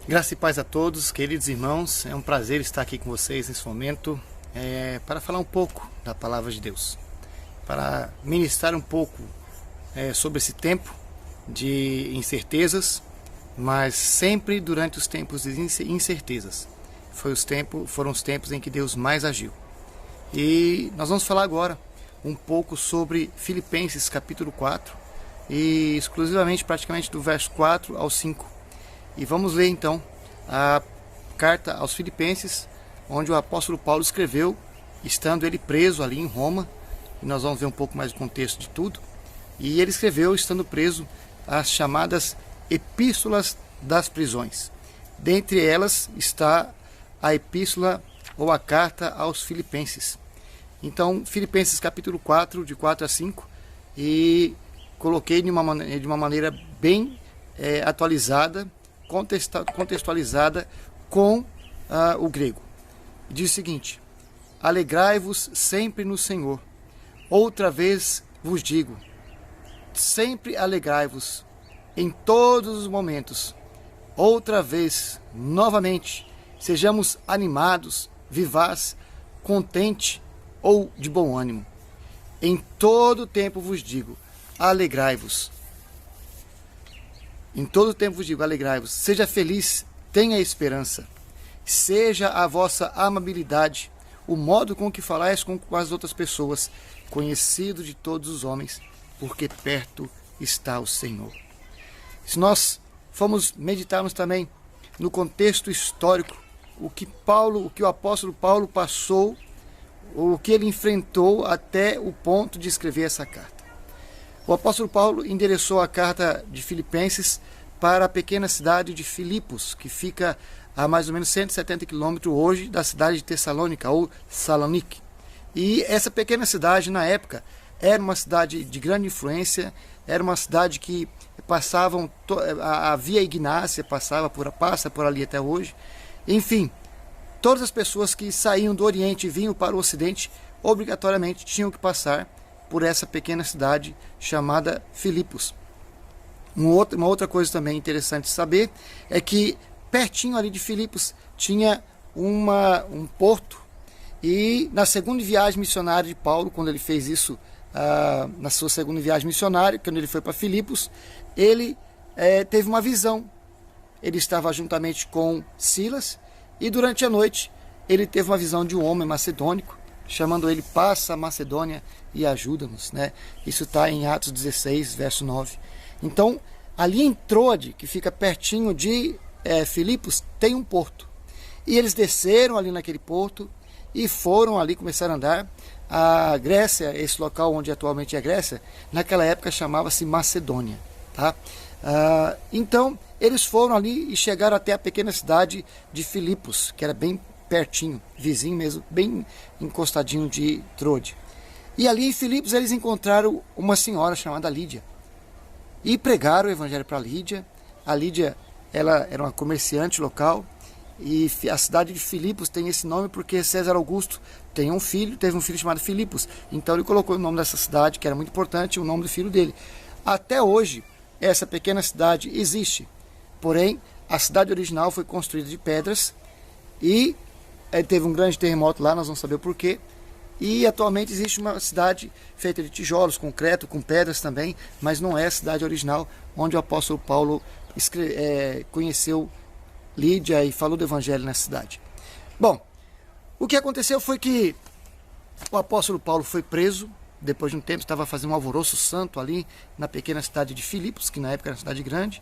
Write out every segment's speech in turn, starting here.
Graça e paz a todos, queridos irmãos. É um prazer estar aqui com vocês nesse momento para falar um pouco da palavra de Deus, para ministrar um pouco sobre esse tempo de incertezas, mas sempre durante os tempos de incertezas. Foram os tempos em que Deus mais agiu. E nós vamos falar agora um pouco sobre Filipenses capítulo 4 e exclusivamente praticamente do verso 4 ao 5. E vamos ler então a carta aos Filipenses, onde o apóstolo Paulo escreveu, estando ele preso ali em Roma. E nós vamos ver um pouco mais o contexto de tudo. E ele escreveu, estando preso, as chamadas epístolas das prisões. Dentre elas está a epístola ou a carta aos Filipenses. Então, Filipenses capítulo 4, de 4 a 5, e coloquei de uma maneira bem atualizada, contextualizada com o grego. Diz o seguinte: alegrai-vos sempre no Senhor. Outra vez vos digo, sempre alegrai-vos em todos os momentos. Outra vez, novamente, sejamos animados, vivaz, contente ou de bom ânimo. Em todo tempo vos digo, alegrai-vos. Em todo tempo vos digo, alegrai-vos. Seja feliz, tenha esperança. Seja a vossa amabilidade, o modo com que falais com as outras pessoas, conhecido de todos os homens, porque perto está o Senhor. Se nós formos meditarmos também no contexto histórico, o que o apóstolo Paulo passou, o que ele enfrentou até o ponto de escrever essa carta. O apóstolo Paulo endereçou a carta de Filipenses para a pequena cidade de Filipos, que fica a mais ou menos 170 quilômetros hoje da cidade de Tessalônica, ou Salonique. E essa pequena cidade, na época, era uma cidade de grande influência, era uma cidade que a Via Ignácia passa por ali até hoje. Enfim, todas as pessoas que saíam do Oriente e vinham para o Ocidente, obrigatoriamente tinham que passar por essa pequena cidade chamada Filipos. Uma outra coisa também interessante saber é que pertinho ali de Filipos tinha um porto, e na segunda viagem missionária de Paulo, quando ele fez isso, na sua segunda viagem missionária, quando ele foi para Filipos, ele teve uma visão. Ele estava juntamente com Silas e durante a noite ele teve uma visão de um homem macedônico, chamando ele: passa a Macedônia e ajuda-nos, né? Isso está em Atos 16, verso 9. Então, ali em Troade, que fica pertinho de Filipos, tem um porto. E eles desceram ali naquele porto e foram ali, começaram a andar. A Grécia, esse local onde atualmente é a Grécia, naquela época chamava-se Macedônia, tá? Então, eles foram ali e chegaram até a pequena cidade de Filipos, que era bem pertinho, vizinho mesmo, bem encostadinho de Troade. E ali em Filipos eles encontraram uma senhora chamada Lídia e pregaram o evangelho para Lídia. A Lídia, ela era uma comerciante local, e a cidade de Filipos tem esse nome porque César Augusto teve um filho chamado Filipos. Então ele colocou o nome dessa cidade, que era muito importante, o nome do filho dele. Até hoje essa pequena cidade existe, porém a cidade original foi construída de pedras e teve um grande terremoto lá, nós vamos saber o porquê. E atualmente existe uma cidade feita de tijolos, concreto, com pedras também, mas não é a cidade original onde o apóstolo Paulo conheceu Lídia e falou do evangelho nessa cidade. Bom, o que aconteceu foi que o apóstolo Paulo foi preso. Depois de um tempo estava fazendo um alvoroço santo ali na pequena cidade de Filipos, que na época era uma cidade grande,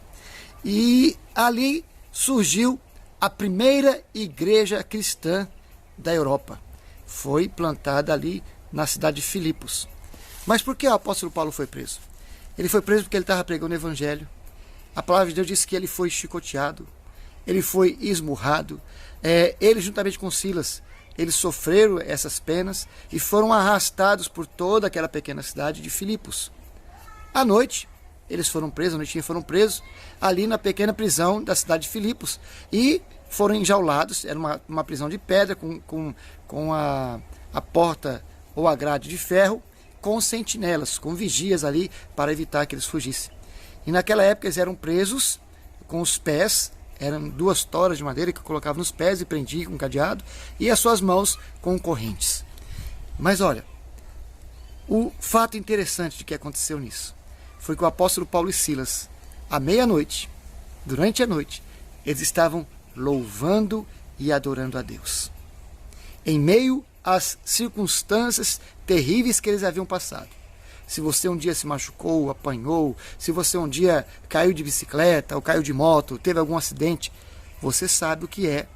e ali surgiu a primeira igreja cristã da Europa. Foi plantada ali na cidade de Filipos. Mas por que o apóstolo Paulo foi preso? Ele foi preso porque ele estava pregando o evangelho. A palavra de Deus diz que ele foi chicoteado, ele foi esmurrado, ele juntamente com Silas, eles sofreram essas penas e foram arrastados por toda aquela pequena cidade de Filipos. À noite, eles foram presos, à noitinha foram presos, ali na pequena prisão da cidade de Filipos, e foram enjaulados. Era uma prisão de pedra, com a porta ou a grade de ferro, com sentinelas, com vigias ali, para evitar que eles fugissem. E naquela época eles eram presos com os pés Eram 2 toras de madeira que colocava nos pés e prendia com cadeado, e as suas mãos com correntes. Mas olha, o fato interessante de que aconteceu nisso foi que o apóstolo Paulo e Silas, à meia-noite, durante a noite, eles estavam louvando e adorando a Deus. Em meio às circunstâncias terríveis que eles haviam passado. Se você um dia se machucou, apanhou, se você um dia caiu de bicicleta ou caiu de moto, teve algum acidente, você sabe o que é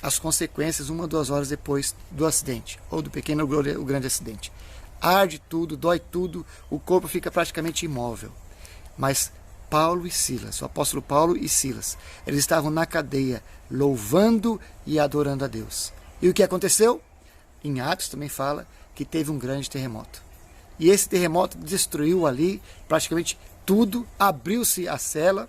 as consequências 1 ou 2 horas depois do acidente, ou do pequeno ou grande acidente. Arde tudo, dói tudo, o corpo fica praticamente imóvel. Mas Paulo e Silas, o apóstolo Paulo e Silas, eles estavam na cadeia, louvando e adorando a Deus. E o que aconteceu? Em Atos também fala que teve um grande terremoto. E esse terremoto destruiu ali praticamente tudo, abriu-se a cela.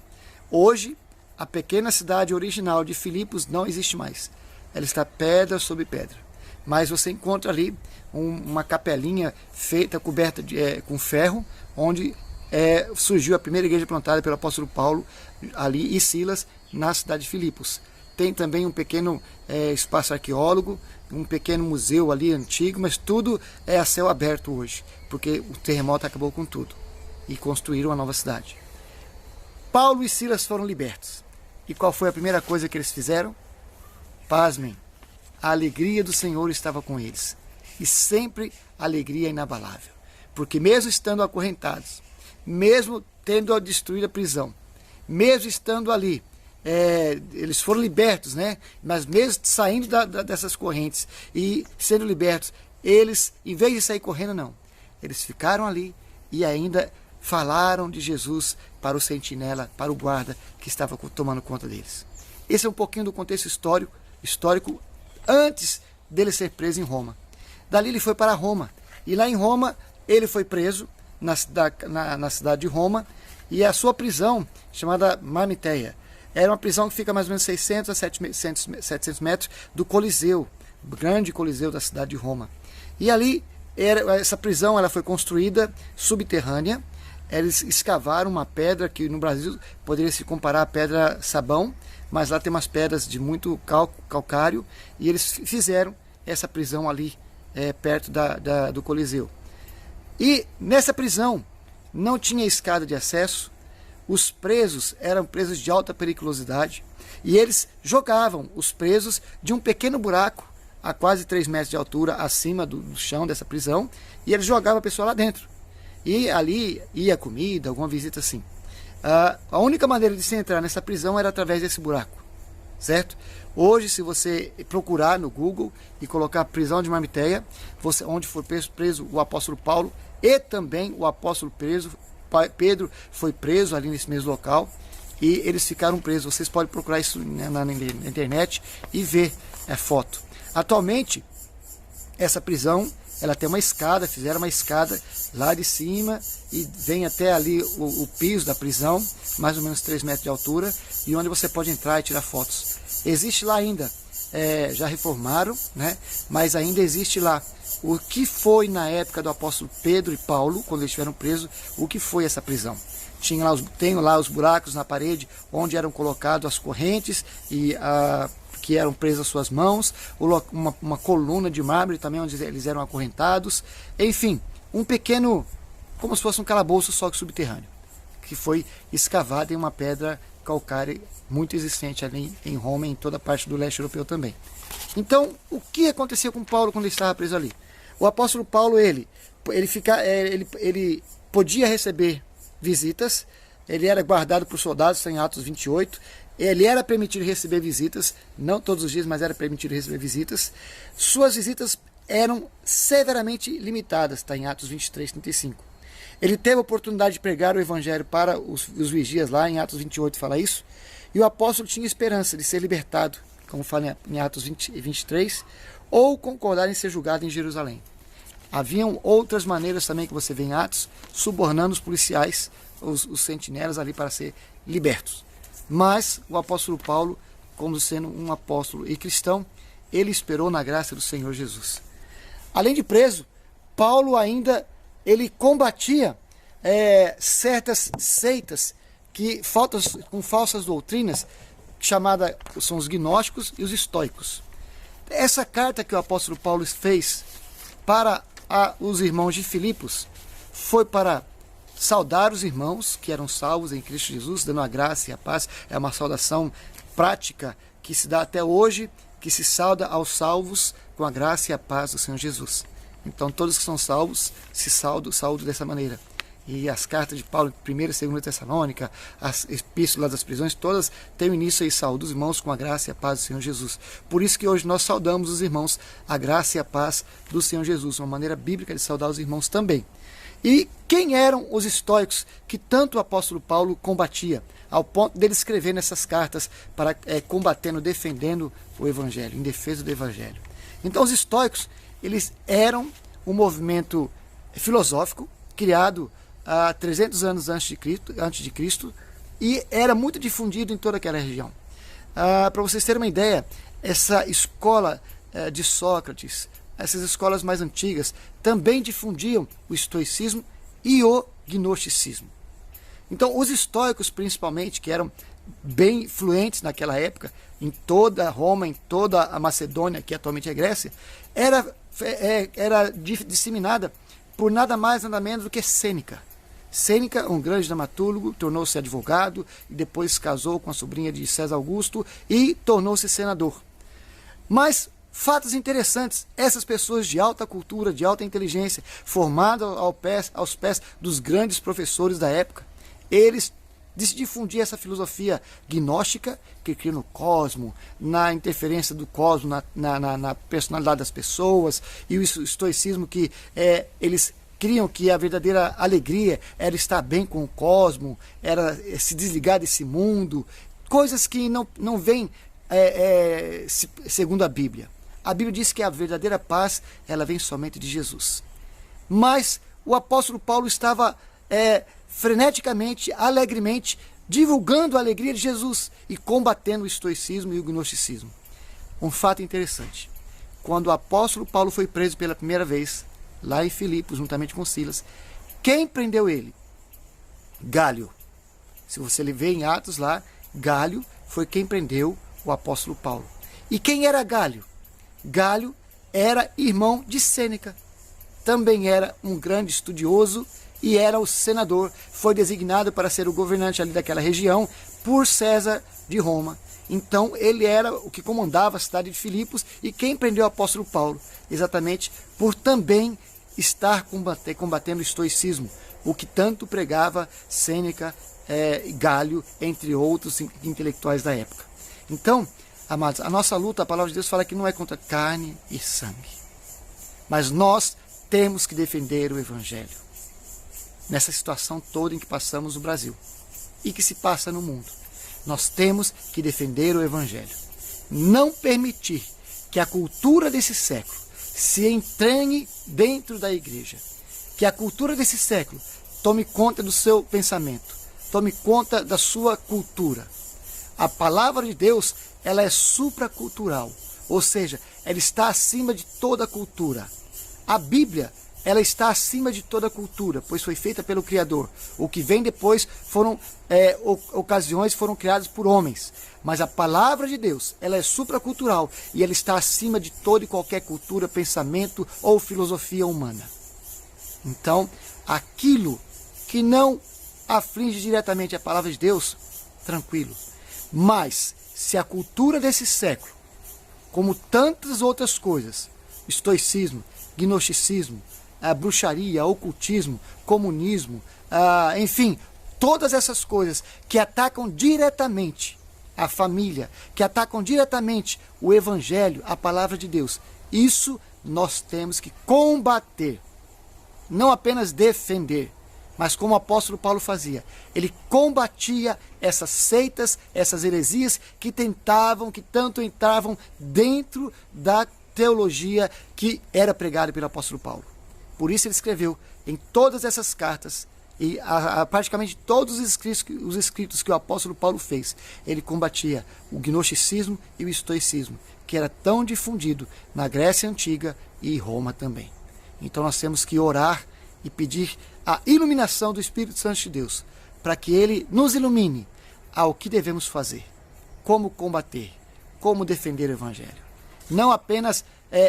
Hoje, a pequena cidade original de Filipos não existe mais. Ela está pedra sobre pedra. Mas você encontra ali uma capelinha feita, coberta com ferro, onde surgiu a primeira igreja plantada pelo apóstolo Paulo ali e Silas na cidade de Filipos. Tem também um pequeno espaço arqueólogo, um pequeno museu ali antigo, mas tudo é a céu aberto hoje, porque o terremoto acabou com tudo e construíram uma nova cidade. Paulo e Silas foram libertos. E qual foi a primeira coisa que eles fizeram? Pasmem, a alegria do Senhor estava com eles. E sempre alegria inabalável. Porque mesmo estando acorrentados, mesmo tendo destruído a prisão, mesmo estando ali, eles foram libertos, né? Mas mesmo saindo dessas correntes e sendo libertos, eles, em vez de sair correndo, não. Eles ficaram ali e ainda falaram de Jesus para o sentinela, para o guarda que estava tomando conta deles. Esse é um pouquinho do contexto histórico antes dele ser preso em Roma. Dali ele foi para Roma. E lá em Roma ele foi preso na cidade de Roma. E a sua prisão, chamada Marmiteia, era uma prisão que fica mais ou menos 600 a 700 metros do Coliseu, o grande Coliseu da cidade de Roma. E ali, essa prisão ela foi construída subterrânea. Eles escavaram uma pedra que no Brasil poderia se comparar à pedra sabão, mas lá tem umas pedras de muito calcário, e eles fizeram essa prisão ali perto do Coliseu. E nessa prisão não tinha escada de acesso. Os presos eram presos de alta periculosidade e eles jogavam os presos de um pequeno buraco a quase 3 metros de altura acima do chão dessa prisão, e eles jogavam a pessoa lá dentro. E ali ia comida, alguma visita assim. A única maneira de se entrar nessa prisão era através desse buraco, certo? Hoje, se você procurar no Google e colocar prisão de Marmiteia, onde foi preso o apóstolo Paulo e também o apóstolo Pedro foi preso ali nesse mesmo local, e eles ficaram presos. Vocês podem procurar isso na internet e ver a foto. Atualmente, essa prisão, ela tem uma escada, fizeram uma escada lá de cima e vem até ali o piso da prisão, mais ou menos 3 metros de altura, e onde você pode entrar e tirar fotos. Existe lá ainda, já reformaram, né? Mas ainda existe lá o que foi na época do apóstolo Pedro e Paulo, quando eles estiveram presos, o que foi essa prisão. Tem lá os buracos na parede onde eram colocadas as correntes e que eram presas às suas mãos, uma coluna de mármore também onde eles eram acorrentados. Enfim, um pequeno, como se fosse um calabouço só que subterrâneo, que foi escavado em uma pedra calcária muito existente ali em Roma e em toda a parte do leste europeu também. Então, o que aconteceu com Paulo quando ele estava preso ali? O apóstolo Paulo, ele podia receber visitas, ele era guardado por soldados, está em Atos 28, ele era permitido receber visitas, não todos os dias, mas era permitido receber visitas. Suas visitas eram severamente limitadas, está em Atos 23, 35. Ele teve a oportunidade de pregar o evangelho para os vigias lá, em Atos 28 fala isso, e o apóstolo tinha esperança de ser libertado, como fala em Atos 23, ou concordar em ser julgado em Jerusalém. Haviam outras maneiras também que você vê em Atos, subornando os policiais, os sentinelas ali para ser libertos. Mas o apóstolo Paulo, como sendo um apóstolo e cristão, ele esperou na graça do Senhor Jesus. Além de preso, Paulo ainda ele combatia certas seitas com falsas doutrinas chamada, são os gnósticos e os estoicos. Essa carta que o apóstolo Paulo fez para os irmãos de Filipos foi para saudar os irmãos que eram salvos em Cristo Jesus, dando a graça e a paz. É uma saudação prática que se dá até hoje, que se sauda aos salvos com a graça e a paz do Senhor Jesus. Então todos que são salvos se saudam dessa maneira. E as cartas de Paulo, 1ª e 2ª Tessalônica, as epístolas das prisões, todas têm o início aí, saúde os irmãos com a graça e a paz do Senhor Jesus. Por isso que hoje nós saudamos os irmãos, a graça e a paz do Senhor Jesus, uma maneira bíblica de saudar os irmãos também. E quem eram os estoicos que tanto o apóstolo Paulo combatia, ao ponto dele escrever nessas cartas, para combatendo, defendendo o Evangelho, em defesa do Evangelho? Então os estoicos, eles eram um movimento filosófico, criado há 300 anos antes de Cristo, e era muito difundido em toda aquela região. Para vocês terem uma ideia, essa escola de Sócrates, essas escolas mais antigas, também difundiam o estoicismo e o gnosticismo. Então, os estoicos, principalmente, que eram bem influentes naquela época, em toda Roma, em toda a Macedônia, que atualmente é Grécia, era disseminada por nada mais, nada menos do que Sêneca. Sêneca, um grande dramaturgo, tornou-se advogado e depois casou com a sobrinha de César Augusto e tornou-se senador. Mas, fatos interessantes, essas pessoas de alta cultura, de alta inteligência, formadas aos pés dos grandes professores da época, eles difundiam essa filosofia gnóstica, que cria no cosmo, na interferência do cosmo, na personalidade das pessoas, e o estoicismo que eles criam que a verdadeira alegria era estar bem com o cosmo, era se desligar desse mundo, coisas que não vêm segundo a Bíblia. A Bíblia diz que a verdadeira paz, ela vem somente de Jesus. Mas o apóstolo Paulo estava freneticamente, alegremente, divulgando a alegria de Jesus e combatendo o estoicismo e o gnosticismo. Um fato interessante, quando o apóstolo Paulo foi preso pela primeira vez, lá em Filipos, juntamente com Silas, quem prendeu ele? Gálio. Se você ver em Atos lá, Gálio foi quem prendeu o apóstolo Paulo. E quem era Gálio? Gálio era irmão de Sêneca. Também era um grande estudioso e era o senador. Foi designado para ser o governante ali daquela região por César de Roma. Então ele era o que comandava a cidade de Filipos e quem prendeu o apóstolo Paulo, exatamente por também estar combatendo o estoicismo, o que tanto pregava Sêneca, Gálio, entre outros intelectuais da época. Então, amados, a nossa luta, a palavra de Deus fala que não é contra carne e sangue, mas nós temos que defender o Evangelho nessa situação toda em que passamos no Brasil e que se passa no mundo. Nós temos que defender o Evangelho, não permitir que a cultura desse século se entranhe dentro da igreja, que a cultura desse século tome conta do seu pensamento, tome conta da sua cultura. A palavra de Deus, ela é supracultural, ou seja, ela está acima de toda cultura. A Bíblia, ela está acima de toda cultura, pois foi feita pelo Criador. O que vem depois foram ocasiões foram criadas por homens. Mas a palavra de Deus, ela é supracultural e ela está acima de toda e qualquer cultura, pensamento ou filosofia humana. Então, aquilo que não aflige diretamente a palavra de Deus, tranquilo. Mas, se a cultura desse século, como tantas outras coisas, estoicismo, gnosticismo, a bruxaria, ocultismo, comunismo, enfim, todas essas coisas que atacam diretamente a família, que atacam diretamente o Evangelho, a palavra de Deus, isso nós temos que combater, não apenas defender, mas como o apóstolo Paulo fazia, ele combatia essas seitas, essas heresias que tanto entravam dentro da teologia que era pregada pelo apóstolo Paulo. Por isso ele escreveu em todas essas cartas, e praticamente todos os escritos que o apóstolo Paulo fez, ele combatia o gnosticismo e o estoicismo, que era tão difundido na Grécia Antiga e Roma também. Então nós temos que orar e pedir a iluminação do Espírito Santo de Deus, para que ele nos ilumine ao que devemos fazer. como combater, como defender o evangelho. Não apenas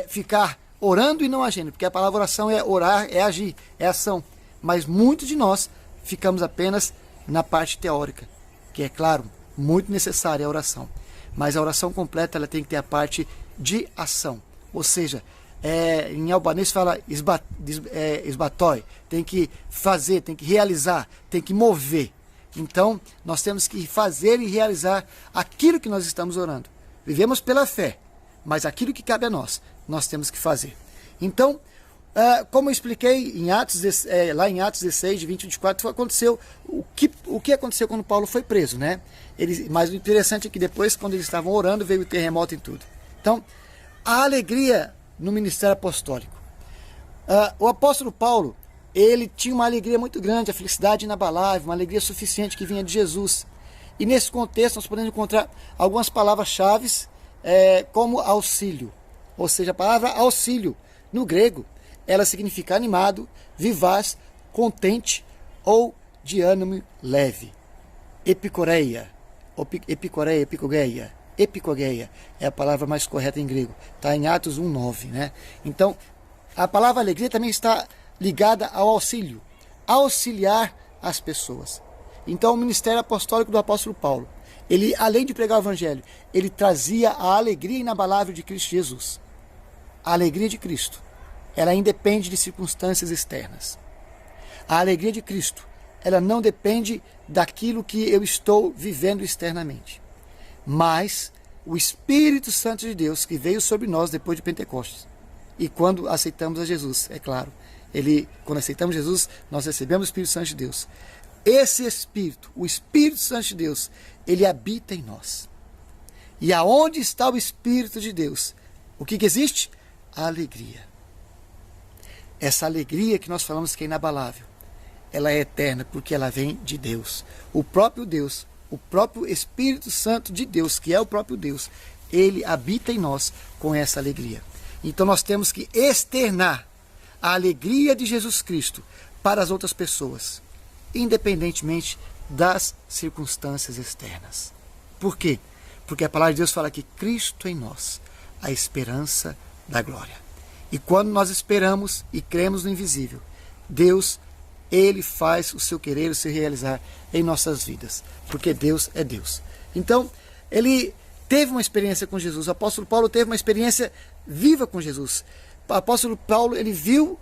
ficar orando e não agindo, porque a palavra oração é orar, é agir, é ação. Mas muitos de nós ficamos apenas na parte teórica, que é claro, muito necessária a oração. Mas a oração completa ela tem que ter a parte de ação. Ou seja, em albanês fala esbatói, tem que fazer, tem que realizar, tem que mover. Então, nós temos que fazer e realizar aquilo que nós estamos orando. Vivemos pela fé, mas aquilo que cabe a nós, nós temos que fazer. Então, como eu expliquei em lá em Atos 16, de 20 e 24, aconteceu o que aconteceu quando Paulo foi preso, né? Mas o interessante é que depois, quando eles estavam orando, veio o terremoto e tudo. Então, a alegria no ministério apostólico. O apóstolo Paulo, ele tinha uma alegria muito grande, a felicidade inabalável, uma alegria suficiente que vinha de Jesus. E nesse contexto nós podemos encontrar algumas palavras-chave como auxílio. Ou seja, a palavra auxílio, no grego, ela significa animado, vivaz, contente ou de ânimo leve. Epicoreia, epicogeia é a palavra mais correta em grego. Está em Atos 1:9, né? Então, a palavra alegria também está ligada ao auxílio, auxiliar as pessoas. Então, o ministério apostólico do apóstolo Paulo, ele, além de pregar o evangelho, ele trazia a alegria inabalável de Cristo Jesus. A alegria de Cristo, ela independe de circunstâncias externas. A alegria de Cristo, ela não depende daquilo que eu estou vivendo externamente. Mas o Espírito Santo de Deus que veio sobre nós depois de Pentecostes. E quando aceitamos a Jesus, é claro, quando aceitamos Jesus, nós recebemos o Espírito Santo de Deus. Esse Espírito, o Espírito Santo de Deus, ele habita em nós. E aonde está o Espírito de Deus? O que existe? A alegria. Essa alegria que nós falamos que é inabalável, ela é eterna porque ela vem de Deus. O próprio Deus, o próprio Espírito Santo de Deus, que é o próprio Deus, ele habita em nós com essa alegria. Então nós temos que externar a alegria de Jesus Cristo para as outras pessoas, independentemente das circunstâncias externas. Por quê? Porque a palavra de Deus fala que Cristo em nós, a esperança da glória. E quando nós esperamos e cremos no invisível, Deus, ele faz o seu querer, o seu realizar em nossas vidas, porque Deus é Deus. Então, ele teve uma experiência com Jesus. O apóstolo Paulo teve uma experiência viva com Jesus. O apóstolo Paulo, ele viu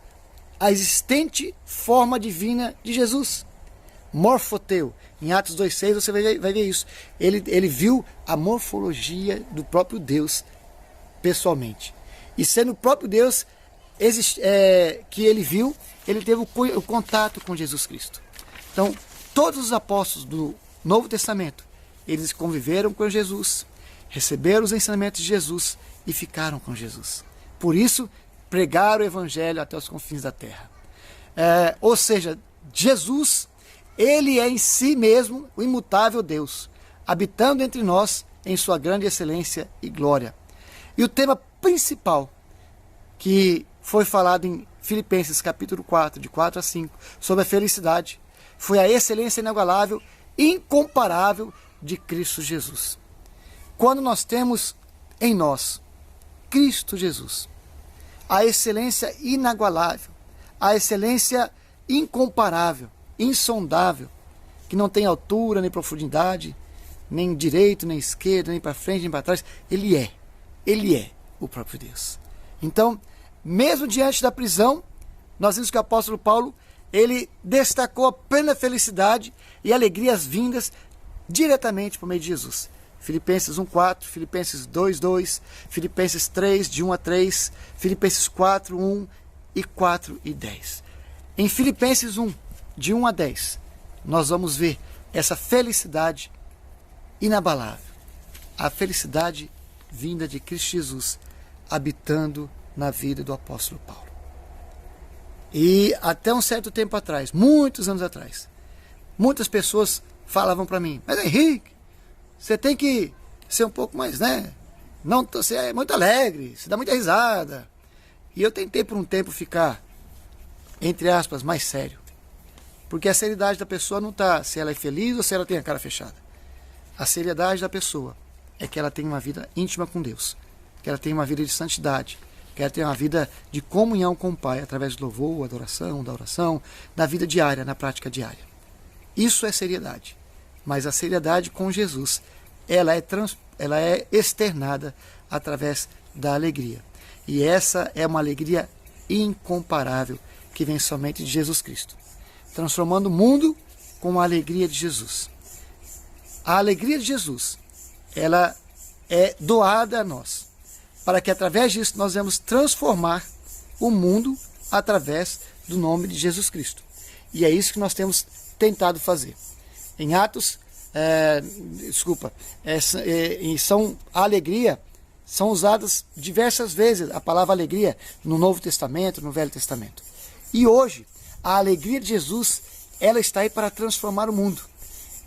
a existente forma divina de Jesus. Morfoteu. Em Atos 2:6 você vai ver isso. Ele viu a morfologia do próprio Deus pessoalmente. E sendo o próprio Deus que ele viu, ele teve o contato com Jesus Cristo. Então, todos os apóstolos do Novo Testamento, eles conviveram com Jesus, receberam os ensinamentos de Jesus e ficaram com Jesus. Por isso, pregaram o evangelho até os confins da terra. Ou seja, Jesus, ele é em si mesmo o imutável Deus, habitando entre nós em sua grande excelência e glória. E o tema principal que foi falado em Filipenses capítulo 4, de 4 a 5, sobre a felicidade, foi a excelência inigualável, incomparável de Cristo Jesus. Quando nós temos em nós Cristo Jesus, a excelência inagualável, a excelência incomparável, insondável, que não tem altura nem profundidade, nem direito, nem esquerda, nem para frente, nem para trás, Ele é o próprio Deus. Então, mesmo diante da prisão, nós vimos que o apóstolo Paulo, ele destacou a plena felicidade e alegrias vindas diretamente por meio de Jesus. Filipenses 1:4, Filipenses 2:2, Filipenses 3, de 1 a 3, Filipenses 4:1 e 4:10. Em Filipenses 1, de 1 a 10, nós vamos ver essa felicidade inabalável. A felicidade vinda de Cristo Jesus, habitando na vida do apóstolo Paulo. E até um certo tempo atrás, muitos anos atrás, muitas pessoas falavam para mim: mas Henrique, você tem que ser um pouco mais, não, você é muito alegre, você dá muita risada. E eu tentei por um tempo ficar, entre aspas, mais sério. Porque a seriedade da pessoa não está se ela é feliz ou se ela tem a cara fechada. A seriedade da pessoa é que ela tenha uma vida íntima com Deus, que ela tenha uma vida de santidade, que ela tenha uma vida de comunhão com o Pai, através do louvor, da oração, da vida diária, na prática diária. Isso é seriedade. Mas a seriedade com Jesus, ela é externada através da alegria. E essa é uma alegria incomparável que vem somente de Jesus Cristo, transformando o mundo com a alegria de Jesus. A alegria de Jesus, ela é doada a nós, para que através disso nós vamos transformar o mundo através do nome de Jesus Cristo. E é isso que nós temos tentado fazer. Em Atos, a alegria, são usadas diversas vezes a palavra alegria no Novo Testamento, no Velho Testamento. E hoje, a alegria de Jesus, ela está aí para transformar o mundo.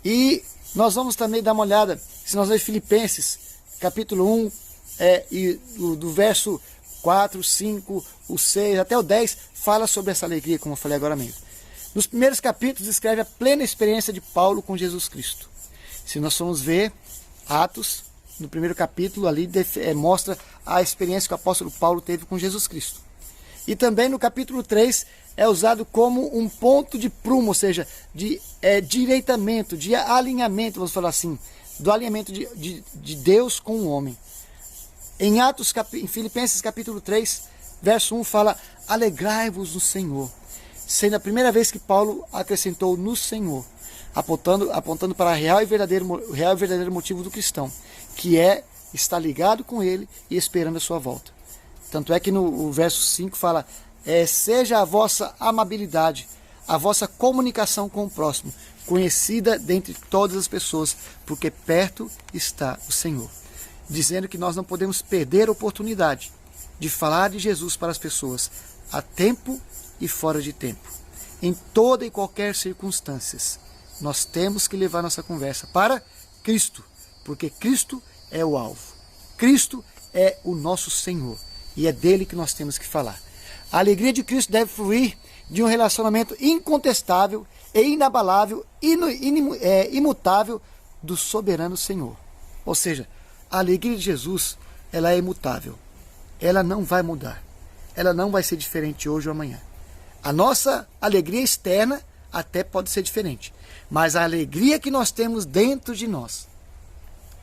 E nós vamos também dar uma olhada, se nós lermos Filipenses, capítulo 1, e do verso 4, 5, o 6, até o 10, fala sobre essa alegria, como eu falei agora mesmo. Nos primeiros capítulos, descreve a plena experiência de Paulo com Jesus Cristo. Se nós formos ver Atos, no primeiro capítulo, ali mostra a experiência que o apóstolo Paulo teve com Jesus Cristo. E também no capítulo 3 é usado como um ponto de prumo, ou seja, de direitamento, de alinhamento, vamos falar assim, do alinhamento de Deus com o homem. Em Filipenses capítulo 3, verso 1 fala: alegrai-vos no Senhor. Sendo a primeira vez que Paulo acrescentou no Senhor, apontando para o real e verdadeiro motivo do cristão, que é estar ligado com ele e esperando a sua volta. Tanto é que no verso 5 fala: seja a vossa amabilidade, a vossa comunicação com o próximo, conhecida dentre todas as pessoas, porque perto está o Senhor. Dizendo que nós não podemos perder a oportunidade de falar de Jesus para as pessoas, a tempo e fora de tempo. Em toda e qualquer circunstâncias, nós temos que levar nossa conversa para Cristo, porque Cristo é o alvo. Cristo é o nosso Senhor e é dele que nós temos que falar. A alegria de Cristo deve fluir de um relacionamento incontestável e inabalável, imutável do soberano Senhor. Ou seja, a alegria de Jesus, ela é imutável. Ela não vai mudar. Ela não vai ser diferente hoje ou amanhã. A nossa alegria externa até pode ser diferente, mas a alegria que nós temos dentro de nós,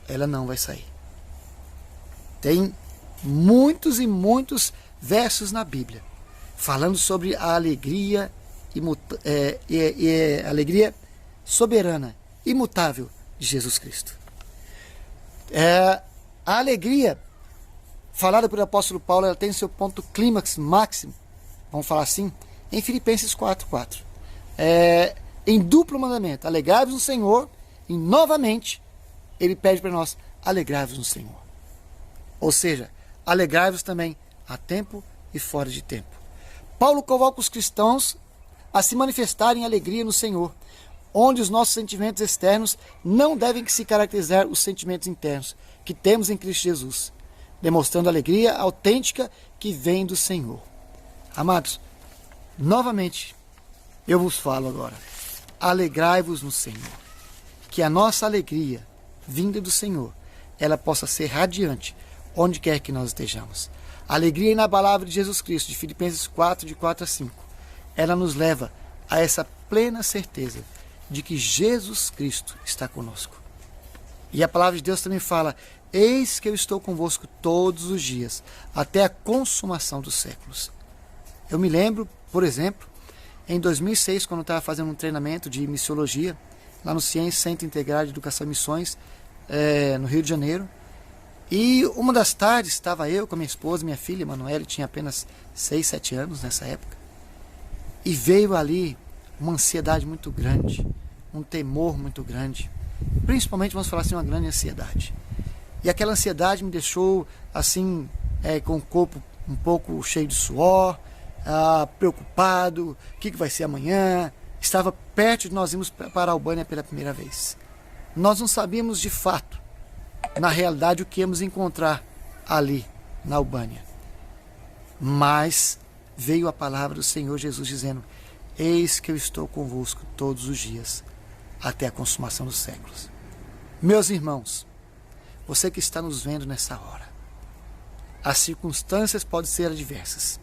ela não vai sair. Tem muitos e muitos versos na Bíblia falando sobre a alegria, alegria soberana, imutável de Jesus Cristo. A alegria falada pelo apóstolo Paulo, ela tem seu ponto clímax máximo, vamos falar assim, em Filipenses 4:4. Em duplo mandamento: alegrai-vos no Senhor, e novamente ele pede para nós: alegrai-vos no Senhor. Ou seja, alegrai-vos também a tempo e fora de tempo. Paulo convoca os cristãos a se manifestarem em alegria no Senhor, onde os nossos sentimentos externos não devem se caracterizar os sentimentos internos que temos em Cristo Jesus, demonstrando a alegria autêntica que vem do Senhor. Amados, novamente, eu vos falo agora: alegrai-vos no Senhor. Que a nossa alegria, vinda do Senhor, ela possa ser radiante, onde quer que nós estejamos. A alegria inabalável de Jesus Cristo, de Filipenses 4, de 4 a 5, ela nos leva a essa plena certeza de que Jesus Cristo está conosco. E a palavra de Deus também fala: eis que eu estou convosco todos os dias, até a consumação dos séculos. Eu me lembro, por exemplo, em 2006, quando eu estava fazendo um treinamento de missiologia, lá no CIENS, Centro Integrado de Educação e Missões, no Rio de Janeiro. E uma das tardes, estava eu com a minha esposa, minha filha, Emanuele, tinha apenas 6, 7 anos nessa época. E veio ali uma ansiedade muito grande, um temor muito grande. Principalmente, vamos falar assim, uma grande ansiedade. E aquela ansiedade me deixou assim, com o corpo um pouco cheio de suor, preocupado, o que vai ser amanhã. Estava perto de nós irmos para a Albânia pela primeira vez. Nós não sabíamos de fato, na realidade, o que íamos encontrar ali na Albânia. Mas veio a palavra do Senhor Jesus dizendo: eis que eu estou convosco todos os dias, até a consumação dos séculos. Meus irmãos, você que está nos vendo nessa hora. As circunstâncias podem ser adversas.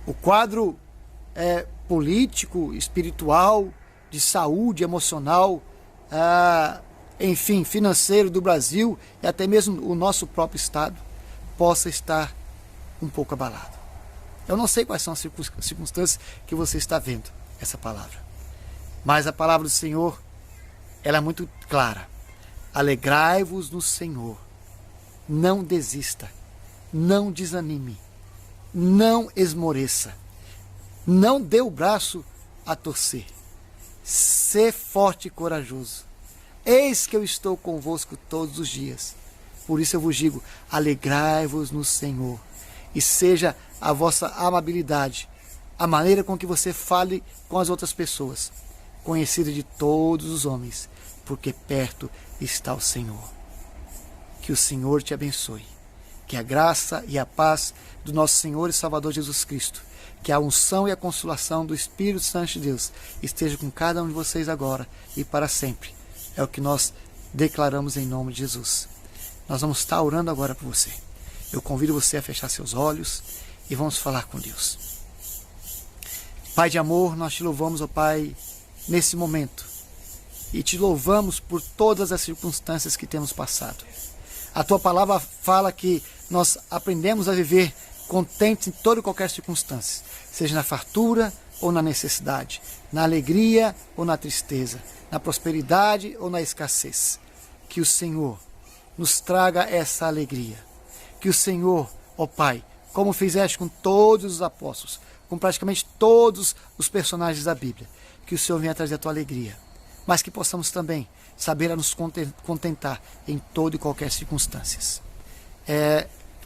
O quadro político, espiritual, de saúde emocional, enfim, financeiro do Brasil e até mesmo o nosso próprio estado possa estar um pouco abalado. Eu não sei quais são as circunstâncias que você está vendo essa palavra, mas a palavra do Senhor, ela é muito clara. Alegrai-vos no Senhor, não desista, não desanime, não esmoreça, não dê o braço a torcer. Sê forte e corajoso. Eis que eu estou convosco todos os dias. Por isso eu vos digo, alegrai-vos no Senhor. E seja a vossa amabilidade, a maneira com que você fale com as outras pessoas, conhecida de todos os homens, porque perto está o Senhor. Que o Senhor te abençoe. Que a graça e a paz do nosso Senhor e Salvador Jesus Cristo, que a unção e a consolação do Espírito Santo de Deus esteja com cada um de vocês agora e para sempre. É o que nós declaramos em nome de Jesus. Nós vamos estar orando agora por você. Eu convido você a fechar seus olhos e vamos falar com Deus. Pai de amor, nós te louvamos, ó Pai, nesse momento. E te louvamos por todas as circunstâncias que temos passado. A tua palavra fala que nós aprendemos a viver contentes em toda e qualquer circunstância, seja na fartura ou na necessidade, na alegria ou na tristeza, na prosperidade ou na escassez. Que o Senhor nos traga essa alegria. Que o Senhor, ó Pai, como fizeste com todos os apóstolos, com praticamente todos os personagens da Bíblia, que o Senhor venha trazer a tua alegria, mas que possamos também saber a nos contentar em toda e qualquer circunstância.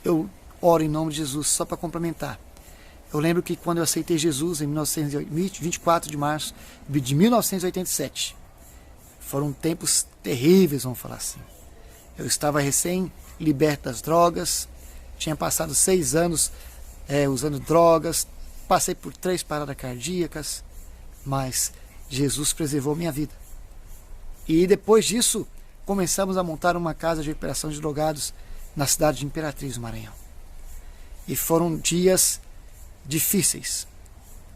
Eu oro em nome de Jesus, só para complementar. Eu lembro que quando eu aceitei Jesus, em 24 de março de 1987, foram tempos terríveis, vamos falar assim. Eu estava recém-liberto das drogas, tinha passado 6 anos usando drogas, passei por 3 paradas cardíacas, mas Jesus preservou minha vida. E depois disso, começamos a montar uma casa de recuperação de drogados na cidade de Imperatriz, no Maranhão. E foram dias difíceis,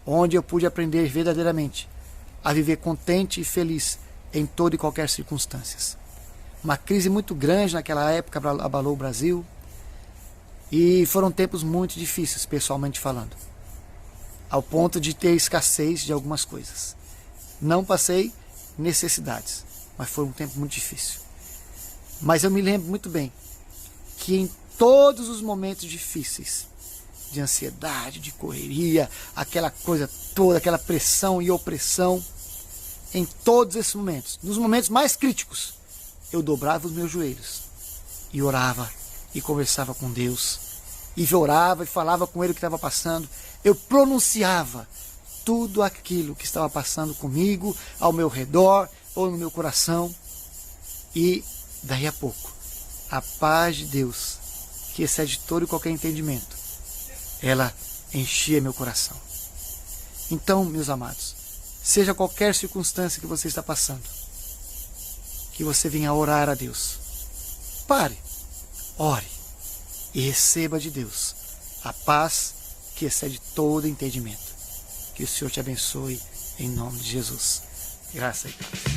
onde eu pude aprender verdadeiramente a viver contente e feliz em toda e qualquer circunstância. Uma crise muito grande naquela época abalou o Brasil e foram tempos muito difíceis, pessoalmente falando, ao ponto de ter escassez de algumas coisas. Não passei necessidades, mas foi um tempo muito difícil. Mas eu me lembro muito bem que em todos os momentos difíceis, de ansiedade, de correria, aquela coisa toda, aquela pressão e opressão, em todos esses momentos, nos momentos mais críticos, eu dobrava os meus joelhos e orava e conversava com Deus, e orava e falava com Ele o que estava passando. Eu pronunciava tudo aquilo que estava passando comigo, ao meu redor ou no meu coração, e daí a pouco a paz de Deus, que excede todo e qualquer entendimento, ela enchia meu coração. Então, meus amados, seja qualquer circunstância que você está passando, que você venha orar a Deus. Pare, ore e receba de Deus a paz que excede todo entendimento. Que o Senhor te abençoe em nome de Jesus. Graças a Deus.